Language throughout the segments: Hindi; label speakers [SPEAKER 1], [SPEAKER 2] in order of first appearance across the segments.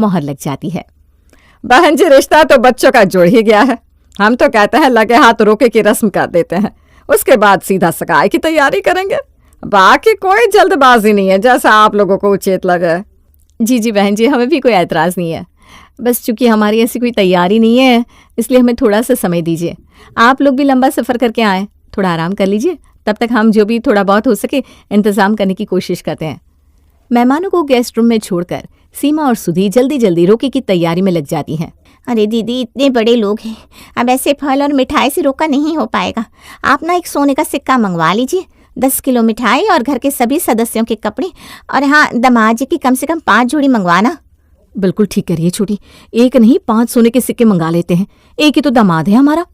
[SPEAKER 1] मोहर लग जाती है। बहन जी, रिश्ता तो बच्चों का जुड़ ही गया है। हम तो कहते हैं लगे हाथ रोके की रस्म कर देते हैं, उसके बाद सीधा सगाई की तैयारी करेंगे। बाकी कोई जल्दबाजी नहीं है, जैसा आप लोगों को उचित लगे। जी बहन जी, हमें भी कोई ऐतराज़ नहीं है, बस चूंकि हमारी ऐसी कोई तैयारी नहीं है इसलिए हमें थोड़ा सा समय दीजिए। आप लोग भी लंबा सफ़र करके आए, थोड़ा आराम कर लीजिए, तब तक हम जो भी थोड़ा बहुत हो सके इंतज़ाम करने की कोशिश करते हैं। मेहमानों को गेस्ट रूम में छोड़कर सीमा और सुधी जल्दी जल्दी रोके की तैयारी में लग जाती हैं।
[SPEAKER 2] अरे दीदी, इतने बड़े लोग हैं, अब ऐसे फल और मिठाई से रोका नहीं हो पाएगा। आप ना एक सोने का सिक्का मंगवा लीजिए, 10 किलो मिठाई और घर के सभी सदस्यों के कपड़े, और हाँ, दामाद जी की कम से कम 5 जोड़ी मंगवाना।
[SPEAKER 1] बिल्कुल ठीक करिए छोटी, एक नहीं 5 सोने के सिक्के मंगा लेते हैं, एक ही तो दामाद है हमारा।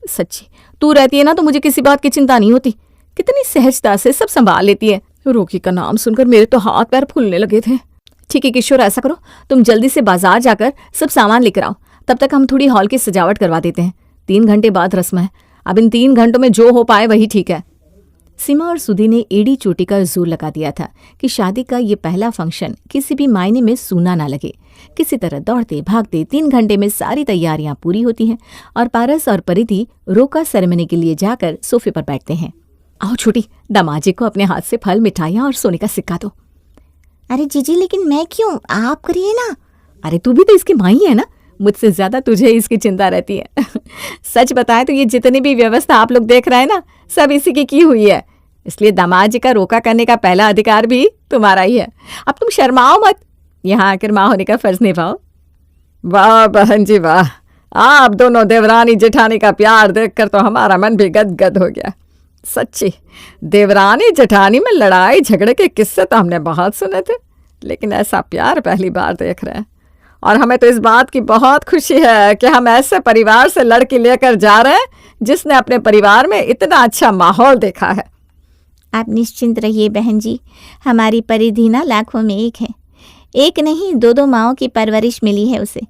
[SPEAKER 1] सच्ची तू रहती है ना तो मुझे किसी बात की चिंता नहीं होती, कितनी सहजता से सब संभाल लेती है। रोकी का नाम सुनकर मेरे तो हाथ पैर फूलने लगे थे। ठीक है किशोर, ऐसा करो तुम जल्दी से बाजार जाकर सब सामान लेकर आओ, तब तक हम थोड़ी हॉल की सजावट करवा देते हैं। 3 घंटे बाद रस्म है, अब इन 3 घंटों में जो हो पाए वही ठीक है। सीमा और सुधी ने एड़ी चोटी का जोर लगा दिया था कि शादी का ये पहला फंक्शन किसी भी मायने में सूना ना लगे। किसी तरह दौड़ते भागते 3 घंटे में सारी तैयारियां पूरी होती हैं और पारस और परिधि रोका सेरेमनी के लिए जाकर सोफे पर बैठते हैं। आओ छोटी, दामाजी को अपने हाथ से फल, मिठाइयाँ और सोने का सिक्का दो।
[SPEAKER 2] अरे जीजी, लेकिन मैं क्यों, आप करिए ना।
[SPEAKER 1] अरे तू भी तो इसकी माई है ना, मुझसे ज्यादा तुझे इसकी चिंता रहती है। सच बताए तो ये जितनी भी व्यवस्था आप लोग देख रहे हैं ना, सब इसी की हुई है, इसलिए दामाद जी का रोका करने का पहला अधिकार भी तुम्हारा ही है। अब तुम शर्माओ मत, यहाँ आकर माँ होने का फर्ज निभाओ। वाह बहन जी वाह, आप दोनों देवरानी जेठानी का प्यार देखकर तो हमारा मन भी गदगद हो गया। सच्ची देवरानी जेठानी में लड़ाई झगड़े के किस्से तो हमने बहुत सुने थे, लेकिन ऐसा प्यार पहली बार देख रहे हैं। और हमें तो इस बात की बहुत खुशी है कि हम ऐसे परिवार से लड़की लेकर जा रहे हैं जिसने अपने परिवार में इतना अच्छा माहौल देखा है।
[SPEAKER 2] आप निश्चिंत रहिए बहन जी, हमारी परिधि ना लाखों में एक है, एक नहीं 2-2 माओं की परवरिश मिली है उसे।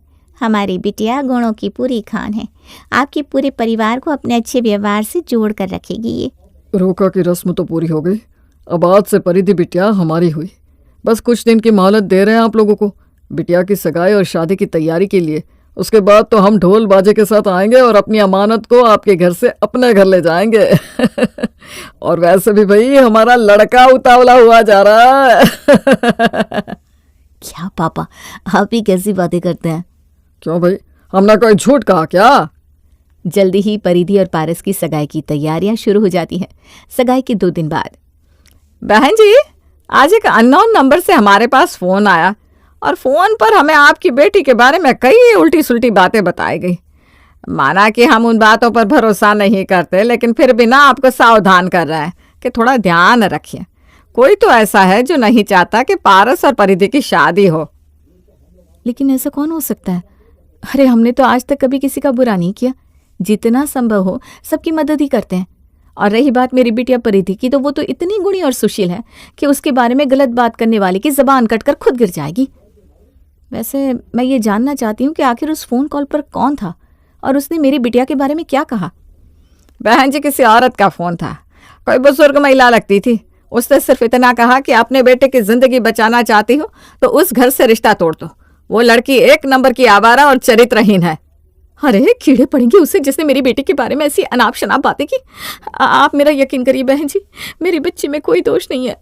[SPEAKER 2] हमारी बिटिया गुणों की पूरी खान है, आपके पूरे परिवार को अपने अच्छे व्यवहार से जोड़ कर रखेगी। ये
[SPEAKER 3] रोका की रस्म तो पूरी हो गई, अब आज से परिधि बिटिया हमारी हुई। बस कुछ दिन की मोहलत दे रहे हैं आप लोगों को बिटिया की सगाई और शादी की तैयारी के लिए। उसके बाद तो हम ढोल बाजे के साथ आएंगे और अपनी अमानत को आपके घर से अपने घर ले जाएंगे। और वैसे भी भाई हमारा लड़का उतावला हुआ जा रहा है।
[SPEAKER 2] क्या पापा, आप ही कैसी बातें करते हैं?
[SPEAKER 3] क्यों भाई, हमने कोई झूठ कहा क्या?
[SPEAKER 1] जल्दी ही परिधि और पारस की सगाई की तैयारियां शुरू हो जाती हैं। सगाई के 2 दिन बाद
[SPEAKER 4] बहन जी, आज एक अननोन नंबर से हमारे पास फोन आया और फोन पर हमें आपकी बेटी के बारे में कई उल्टी सुल्टी बातें बताई गई। माना कि हम उन बातों पर भरोसा नहीं करते, लेकिन फिर भी ना आपको सावधान कर रहे हैं कि थोड़ा ध्यान रखिए। कोई तो ऐसा है जो नहीं चाहता कि पारस और परिधि की शादी हो।
[SPEAKER 1] लेकिन ऐसा कौन हो सकता है? अरे हमने तो आज तक कभी किसी का बुरा नहीं किया, जितना संभव हो सबकी मदद ही करते हैं। और रही बात मेरी बिटिया परिधि की, तो वो तो इतनी गुणी और सुशील है कि उसके बारे में गलत बात करने वाले की जबान कटकर खुद गिर जाएगी। वैसे मैं ये जानना चाहती हूँ कि आखिर उस फोन कॉल पर कौन था और उसने मेरी बिटिया के बारे में क्या कहा?
[SPEAKER 4] बहन जी, किसी औरत का फोन था, कोई बुजुर्ग महिला लगती थी। उसने सिर्फ इतना कहा कि अपने बेटे की जिंदगी बचाना चाहती हो तो उस घर से रिश्ता तोड़ दो, वो लड़की 1 नंबर की आवारा और चरित्रहीन है।
[SPEAKER 1] अरे कीड़े पड़ेंगे उससे जिसने मेरी बेटी के बारे में ऐसी अनाप शनाप बातें की। आप मेरा यकीन करिए बहन जी, मेरी बच्ची में कोई दोष नहीं है।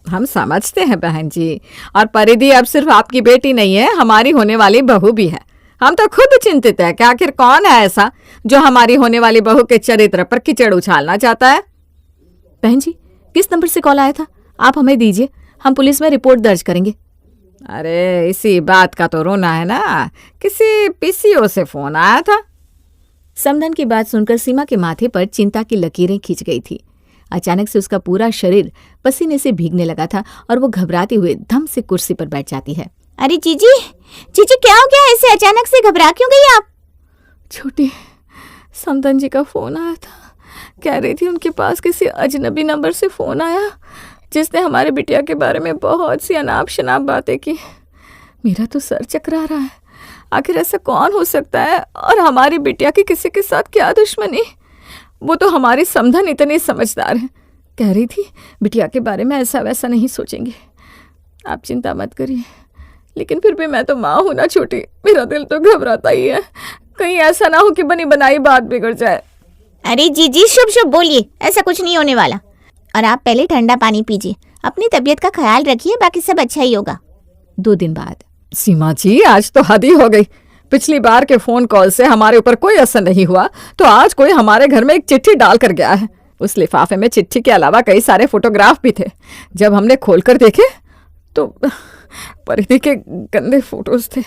[SPEAKER 4] हम समझते हैं बहन जी, और परिधि अब सिर्फ आपकी बेटी नहीं है, हमारी होने वाली बहू भी है। हम तो खुद चिंतित है कि आखिर कौन है ऐसा जो हमारी होने वाली बहू के चरित्र पर कीचड़ उछालना चाहता है।
[SPEAKER 1] बहन जी, किस नंबर से कॉल आया था? आप हमें दीजिए, हम पुलिस में रिपोर्ट दर्ज करेंगे।
[SPEAKER 4] अरे इसी बात का तो रोना है ना, किसी पीसीओ से फोन आया था।
[SPEAKER 1] समधन की बात सुनकर सीमा के माथे पर चिंता की लकीरें खिंच गई थी। अचानक से उसका पूरा शरीर पसीने से भीगने लगा था और वो घबराते हुए धम से कुर्सी पर बैठ जाती है।
[SPEAKER 2] अरे जीजी, जीजी क्या हो गया, ऐसे अचानक से घबरा क्यों गई आप?
[SPEAKER 1] छोटी, समधन जी का फोन आया था, कह रही थी उनके पास किसी अजनबी नंबर से फोन आया जिसने हमारे बिटिया के बारे में बहुत सी अनाप शनाप बातें की। मेरा तो सर चकरा रहा है, आखिर ऐसा कौन हो सकता है और हमारी बिटिया की किसी के साथ क्या दुश्मनी? वो तो हमारी समधन इतनी समझदार है, कह रही थी बिटिया के बारे में ऐसा वैसा नहीं सोचेंगे। आप चिंता मत करिए, लेकिन फिर भी मैं तो माँ हूं ना छोटी, मेरा दिल तो घबराता ही है। कहीं ऐसा ना हो कि बनी बनाई बात बिगड़ जाए।
[SPEAKER 2] अरे जी शुभ शुभ बोलिए, ऐसा कुछ नहीं होने वाला। और आप पहले ठंडा पानी पीजिए, अपनी तबीयत का ख्याल रखिए, बाकी सब अच्छा ही होगा।
[SPEAKER 1] 2 दिन बाद।
[SPEAKER 4] सीमा जी, आज तो हद ही हो गई। पिछली बार के फोन कॉल से हमारे ऊपर कोई असर नहीं हुआ, तो आज कोई हमारे घर में एक चिट्ठी डाल कर गया है। उस लिफाफे में चिट्ठी के अलावा कई सारे फोटोग्राफ भी थे। जब हमने खोलकर देखे तो परिधि के गंदे फोटोज थे।